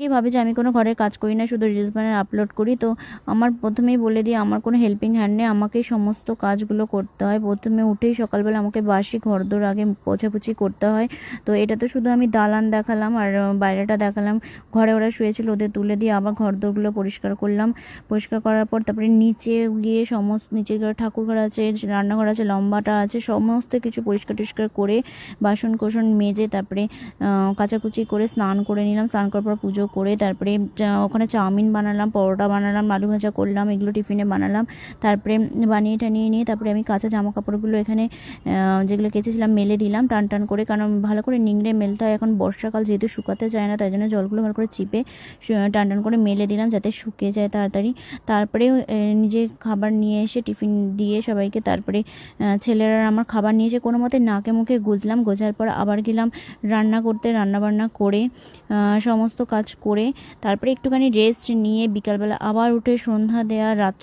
কি ভাবে যে আমি কোনো ঘরের কাজ করি না, শুধু রিলস বানিয়ে আপলোড করি। তো আমার প্রথমেই বলে দিই, আমার কোনো হেল্পিং হ্যান্ড নেই, আমাকেই সমস্ত কাজগুলো করতে হয়। প্রথমে উঠেই সকালবেলা আমাকে বাসি ঘরদোর আগে পোছাপুছি করতে হয়। তো এটা তো শুধু আমি দালান দেখালাম আর বাইরেটা দেখালাম। ঘরে ওরা শুয়েছিল, ওদের তুলে দিয়ে আবার ঘরদোরগুলো পরিষ্কার করলাম। পরিষ্কার করার পর তারপরে নিচে গিয়ে সমস্ত, নিচের ঘরে ঠাকুরঘর আছে, রান্নাঘর আছে, লম্বাটা আছে, সমস্ত কিছু পরিষ্কার টরিষ্কার করে বাসন কোসন মেজে তারপরে কাচাকুচি করে স্নান করে নিলাম। স্নান করার পর পুজো করে তারপরে ওখানে চাউমিন বানালাম, পরোটা বানালাম, আলু ভাজা করলাম, এগুলো টিফিনে বানালাম। তারপরে বানিয়ে টানিয়ে নিয়ে তারপরে আমি কাঁচা জামা কাপড়গুলো এখানে যেগুলো কেচেছিলাম মেলে দিলাম টান টান করে, কারণ ভালো করে নিংড়ে মেলতে হয়। এখন বর্ষাকাল যেহেতু শুকাতে চায় না, তাই জন্য জলগুলো ভালো করে চিপে টান টান করে মেলে দিলাম যাতে শুকিয়ে যায় তাড়াতাড়ি। তারপরে নিজে খাবার নিয়ে এসে টিফিন দিয়ে সবাইকে, তারপরে ছেলেরা আমার খাবার নিয়ে এসে কোনো মতে নাকে মুখে গুজলাম। গোজার পর আবার গেলাম রান্না করতে, রান্নাবান্না করে সমস্ত কাজ করে তারপরে একটুখানি রেস্ট নিয়ে বিকালবেলা আবার উঠে সন্ধ্যা দেওয়া, রাত